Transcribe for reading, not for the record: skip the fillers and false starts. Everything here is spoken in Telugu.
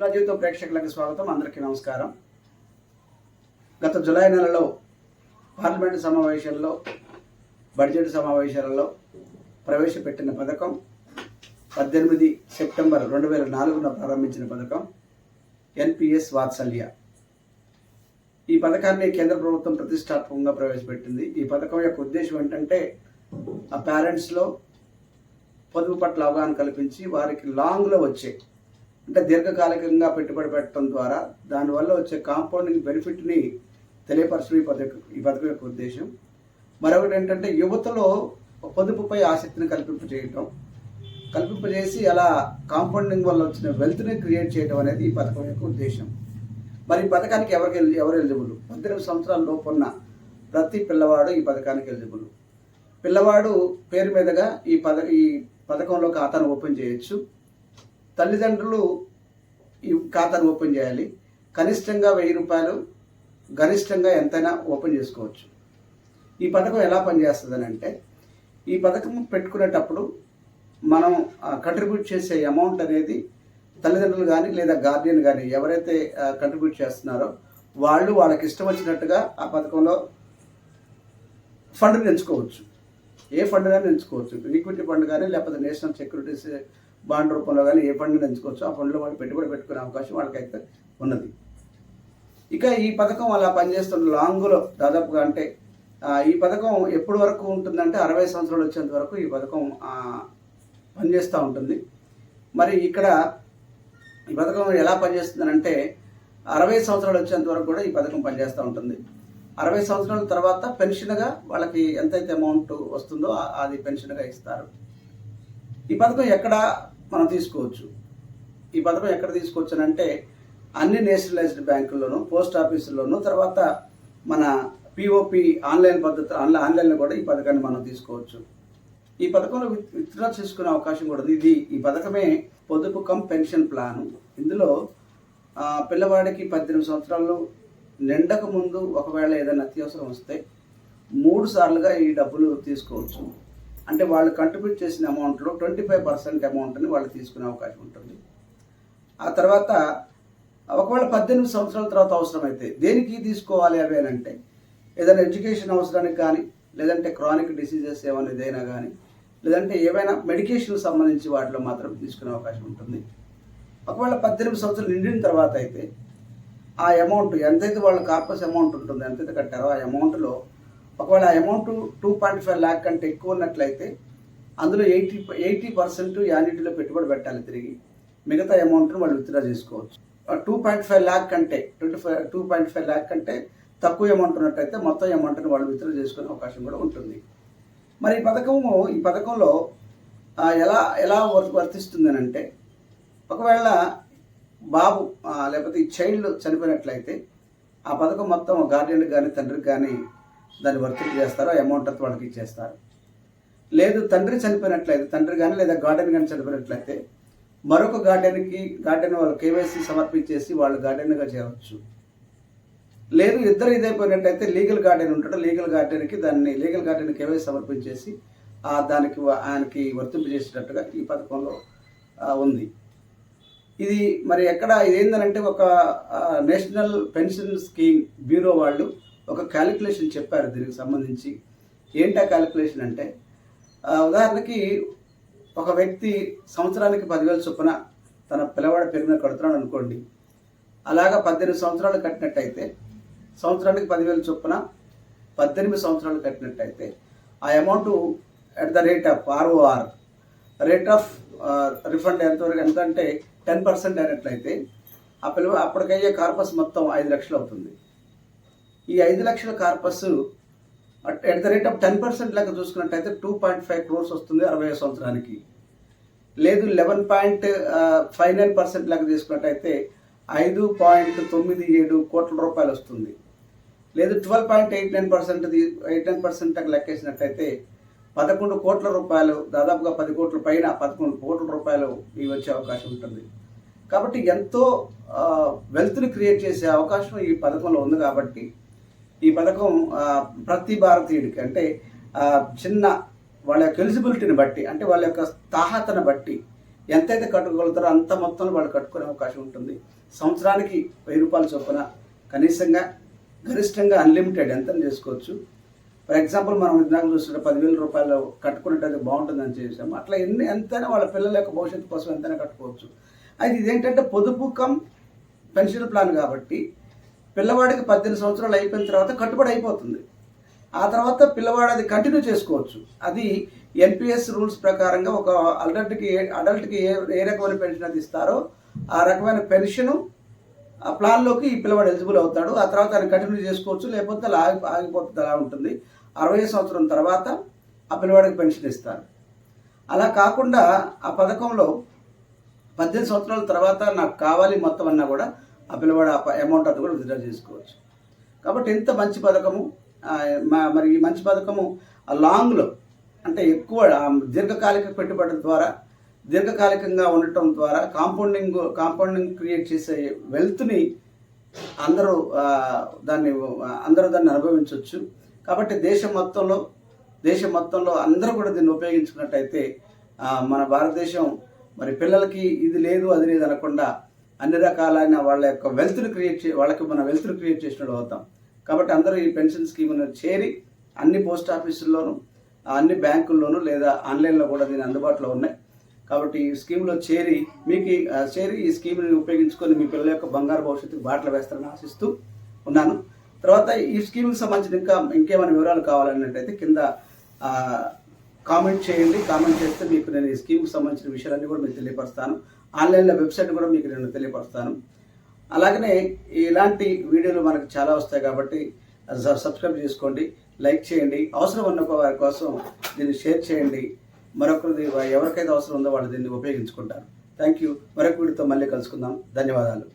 నా జీవితం ప్రేక్షకులకు స్వాగతం. అందరికీ నమస్కారం. గత జూలై నెలలో పార్లమెంటు సమావేశాల్లో బడ్జెట్ సమావేశాలలో ప్రవేశపెట్టిన పథకం 18 సెప్టెంబర్ 2004 ప్రారంభించిన పథకం ఎన్పిఎస్ వాత్సల్య. ఈ పథకాన్ని కేంద్ర ప్రభుత్వం ప్రతిష్టాత్మకంగా ప్రవేశపెట్టింది. ఈ పథకం యొక్క ఉద్దేశం ఏంటంటే ఆ పేరెంట్స్లో పొదుపు పట్ల అవగాహన కల్పించి వారికి లాంగ్లో వచ్చే అంటే దీర్ఘకాలికంగా పెట్టుబడి పెట్టడం ద్వారా దానివల్ల వచ్చే కాంపౌండింగ్ బెనిఫిట్ని తెలియపరచడం ఈ పథకం యొక్క ఉద్దేశం. మరొకటి ఏంటంటే యువతలో పొదుపుపై ఆసక్తిని కల్పింపజేసి అలా కాంపౌండింగ్ వల్ల వచ్చిన వెల్త్ని క్రియేట్ చేయడం అనేది ఈ పథకం యొక్క ఉద్దేశం. మరి ఈ పథకానికి ఎవరు ఎలిజిబుల్? 18 సంవత్సరాల లోపు ఉన్న ప్రతి పిల్లవాడు ఈ పథకానికి ఎలిజిబుల్. పిల్లవాడు పేరు మీదుగా ఈ పథకంలో ఖాతాను ఓపెన్ చేయొచ్చు. తల్లిదండ్రులు ఈ ఖాతాను ఓపెన్ చేయాలి. కనిష్టంగా 1000 రూపాయలు, గరిష్టంగా ఎంతైనా ఓపెన్ చేసుకోవచ్చు. ఈ పథకం ఎలా పనిచేస్తుందని అంటే, ఈ పథకం పెట్టుకునేటప్పుడు మనం కంట్రిబ్యూట్ చేసే అమౌంట్ అనేది తల్లిదండ్రులు కానీ లేదా గార్డియన్ కానీ ఎవరైతే కంట్రిబ్యూట్ చేస్తున్నారో వాళ్ళకి ఇష్టం వచ్చినట్టుగా ఆ పథకంలో ఫండ్ని ఎంచుకోవచ్చు. ఏ ఫండ్ కానీ ఎంచుకోవచ్చు. ఈక్విటీ ఫండ్ కానీ లేకపోతే నేషనల్ సెక్యూరిటీస్ బాండ్ రూపంలో కానీ ఏ ఫండ్ని ఎంచుకోవచ్చు. ఆ ఫండ్లో వాళ్ళు పెట్టుబడి పెట్టుకునే అవకాశం వాళ్ళకైతే ఉన్నది. ఇక ఈ పథకం అలా పనిచేస్తున్న లాంగ్లో దాదాపుగా అంటే ఈ పథకం ఎప్పటి వరకు ఉంటుందంటే 60 సంవత్సరాలు వచ్చేంత వరకు ఈ పథకం పనిచేస్తూ ఉంటుంది. మరి ఇక్కడ ఈ పథకం ఎలా పనిచేస్తుందనంటే 60 సంవత్సరాలు వచ్చేంత వరకు కూడా ఈ పథకం పనిచేస్తూ ఉంటుంది. 60 సంవత్సరాల తర్వాత పెన్షన్గా వాళ్ళకి ఎంతైతే అమౌంట్ వస్తుందో అది పెన్షన్గా ఇస్తారు. ఈ పథకం ఎక్కడ మనం తీసుకోవచ్చు? ఈ పథకం ఎక్కడ తీసుకోవచ్చు అని అంటే అన్ని నేషనలైజ్డ్ బ్యాంకుల్లోనూ, పోస్ట్ ఆఫీసుల్లోనూ, తర్వాత మన పిఓపి ఆన్లైన్లో కూడా ఈ పథకాన్ని మనం తీసుకోవచ్చు. ఈ పథకంలో విత్డ్రా చేసుకునే అవకాశం కూడా ఉంది. ఈ పథకమే పొదుపు కమ్ పెన్షన్ ప్లాను. ఇందులో పిల్లవాడికి 18 సంవత్సరాలు నిండక ముందు ఒకవేళ ఏదైనా అత్యవసరం వస్తే 3 సార్లుగా ఈ డబ్బులు తీసుకోవచ్చు. అంటే వాళ్ళు కంట్రిబ్యూట్ చేసిన అమౌంట్లో 25% అమౌంట్ని వాళ్ళు తీసుకునే అవకాశం ఉంటుంది. ఆ తర్వాత ఒకవేళ 18 సంవత్సరాల తర్వాత అవసరమైతే దేనికి తీసుకోవాలి అవి అని అంటే ఏదైనా ఎడ్యుకేషన్ అవసరానికి కానీ, లేదంటే క్రానిక్ డిసీజెస్ ఏదైనా కానీ, లేదంటే ఏవైనా మెడికేషన్ సంబంధించి వాటిలో మాత్రం తీసుకునే అవకాశం ఉంటుంది. ఒకవేళ 18 సంవత్సరాలు నిండిన తర్వాత అయితే ఆ అమౌంట్ ఎంతైతే వాళ్ళ కార్పస్ అమౌంట్ ఉంటుందో, ఎంతైతే కట్టారో ఆ అమౌంట్లో ఒకవేళ ఆ అమౌంట్ 2.5 lakh కంటే ఎక్కువ ఉన్నట్లయితే అందులో 80% యాన్యుటీలో పెట్టుబడి పెట్టాలి తిరిగి. మిగతా అమౌంట్ను వాళ్ళు విత్డ్రా చేసుకోవచ్చు. 2.5 lakh కంటే 2.5 lakh కంటే తక్కువ అమౌంట్ ఉన్నట్టయితే మొత్తం అమౌంట్ని వాళ్ళు విత్డ్రా చేసుకునే అవకాశం కూడా ఉంటుంది. మరి ఈ పథకంలో ఎలా వర్తిస్తుంది అని అంటే, ఒకవేళ బాబు లేకపోతే ఈ చైల్డ్ చనిపోయినట్లయితే ఆ పథకం మొత్తం గార్డియన్కి కానీ తండ్రికి కానీ దాన్ని వర్తింపు చేస్తారు. ఆ అమౌంట్ అంతా వాళ్ళకి ఇచ్చేస్తారు. లేదు తండ్రి చనిపోయినట్లయితే, తండ్రి కానీ లేదా గార్డెన్ కానీ చనిపోయినట్లయితే మరొక గార్డెన్ వాళ్ళు కేవైసీ సమర్పించేసి వాళ్ళు గార్డెన్గా చేయవచ్చు. లేదు ఇద్దరు ఇదైపోయినట్టయితే లీగల్ గార్డెన్ ఉంటాడు. లీగల్ గార్డెన్ కేవైసీ సమర్పించేసి ఆయనకి వర్తింపు చేసేటట్టుగా ఈ పథకంలో ఉంది. ఇది మరి ఇది ఏంటంటే ఒక నేషనల్ పెన్షన్ స్కీమ్ బ్యూరో వాళ్ళు ఒక క్యాలిక్యులేషన్ చెప్పారు దీనికి సంబంధించి. ఏంటి ఆ క్యాలిక్యులేషన్ అంటే, ఉదాహరణకి ఒక వ్యక్తి సంవత్సరానికి 10,000 చొప్పున తన పిల్లవాడి పేరు మీద కడుతున్నాడు అనుకోండి. అలాగా 18 సంవత్సరాలు కట్టినట్టయితే సంవత్సరానికి 10,000 చొప్పున 18 సంవత్సరాలు కట్టినట్టయితే ఆ amount at the rate of ROR rate of refund ఎంత అంటే 10% అయినట్లయితే అప్పటికయ్యే కార్పస్ మొత్తం 5 లక్షలు అవుతుంది. ఈ 5 లక్షల corpus at the rate of 10% లెక్క చూసుకున్నట్టయితే 2.5 crores వస్తుంది 60 సంవత్సరానికి. లేదు 11.59% లెక్క తీసుకున్నట్టయితే 5.97 కోట్ల రూపాయలు వస్తుంది. లేదు 12.89% లెక్కేసినట్టయితే 11 కోట్ల రూపాయలు, దాదాపుగా 10 కోట్ల పైన 11 కోట్ల రూపాయలు ఇవి వచ్చే అవకాశం ఉంటుంది. కాబట్టి ఎంతో వెల్త్ని క్రియేట్ చేసే అవకాశం ఈ పథకంలో ఉంది. కాబట్టి ఈ పథకం ప్రతి భారతీయుడికి అంటే చిన్న వాళ్ళ యొక్క ఎలిజిబిలిటీని బట్టి, అంటే వాళ్ళ యొక్క తాహతను బట్టి ఎంతైతే కట్టుకోగలుగుతారో అంత మొత్తంలో వాళ్ళు కట్టుకునే అవకాశం ఉంటుంది. సంవత్సరానికి 1000 రూపాయల చొప్పున కనీసంగా గరిష్టంగా అన్లిమిటెడ్ ఎంత చేసుకోవచ్చు. ఫర్ ఎగ్జాంపుల్ మనం ఇందాక చూస్తుంటే 10,000 రూపాయలు కట్టుకునేటది బాగుంటుందని చేసాము. అట్లా ఎంతైనా వాళ్ళ పిల్లల యొక్క భవిష్యత్తు కోసం ఎంతైనా కట్టుకోవచ్చు. అయితే ఇదేంటంటే పొదుపు కమ్ పెన్షన్ ప్లాన్ కాబట్టి పిల్లవాడికి 18 సంవత్సరాలు అయిపోయిన తర్వాత కట్టుబడి అయిపోతుంది. ఆ తర్వాత పిల్లవాడు అది కంటిన్యూ చేసుకోవచ్చు. అది ఎన్పిఎస్ రూల్స్ ప్రకారంగా ఒక అడల్ట్కి ఏ రకమైన పెన్షన్ అది ఇస్తారో ఆ రకమైన పెన్షను ఆ ప్లాన్లోకి ఈ పిల్లవాడు ఎలిజిబుల్ అవుతాడు. ఆ తర్వాత ఆయన కంటిన్యూ చేసుకోవచ్చు, లేకపోతే అలా ఆగిపోతుంది. అలా ఉంటుంది. 60 సంవత్సరం తర్వాత ఆ పిల్లవాడికి పెన్షన్ ఇస్తారు. అలా కాకుండా ఆ పథకంలో 18 సంవత్సరాల తర్వాత నాకు కావాలి మొత్తం అన్నా కూడా ఆ పిల్లవాడు ఆ అమౌంట్ అంతా కూడా విత్డ్రా చేసుకోవచ్చు. కాబట్టి ఎంత మంచి పథకము. మరి ఈ మంచి పథకము లాంగ్లో అంటే ఎక్కువ దీర్ఘకాలిక పెట్టుబడుల ద్వారా దీర్ఘకాలికంగా ఉండటం ద్వారా కాంపౌండింగ్ క్రియేట్ చేసే వెల్త్ని అందరూ దాన్ని అనుభవించవచ్చు. కాబట్టి దేశం మొత్తంలో అందరూ కూడా దీన్ని ఉపయోగించుకున్నట్టయితే మన భారతదేశం మరి పిల్లలకి ఇది లేదు అది లేదు అనకుండా అన్ని రకాలైన వాళ్ళ యొక్క వాళ్ళకి మన వెల్త్ని క్రియేట్ చేసినట్టు అవుతాం. కాబట్టి అందరూ ఈ పెన్షన్ స్కీమ్ను చేరి అన్ని పోస్ట్ ఆఫీసుల్లోనూ అన్ని బ్యాంకుల్లోనూ లేదా ఆన్లైన్లో కూడా దీని అందుబాటులో ఉన్నాయి. కాబట్టి ఈ స్కీమ్లో చేరి ఈ స్కీమ్ని ఉపయోగించుకొని మీ పిల్లల యొక్క బంగారు భవిష్యత్తుకు బాటలు వేస్తారని ఆశిస్తూ ఉన్నాను. తర్వాత ఈ స్కీమ్కి సంబంధించిన ఇంకేమైనా వివరాలు కావాలన్నట్టయితే కింద కామెంట్ చేయండి. కామెంట్ చేస్తే మీకు నేను ఈ స్కీమ్కి సంబంధించిన విషయాలన్నీ కూడా మీకు తెలియపరుస్తాను. ఆన్లైన్లో వెబ్సైట్ కూడా మీకు నేను తెలియపరుస్తాను. అలాగనే ఇలాంటి వీడియోలు మనకు చాలా వస్తాయి కాబట్టి సబ్స్క్రైబ్ చేసుకోండి, లైక్ చేయండి. అవసరం ఉన్న వారి కోసం దీన్ని షేర్ చేయండి. మరొకరిది ఎవరికైతే అవసరం ఉందో వాళ్ళు దీన్ని ఉపయోగించుకుంటారు. Thank you. మరొక వీడియోతో మళ్ళీ కలుసుకుందాం. ధన్యవాదాలు.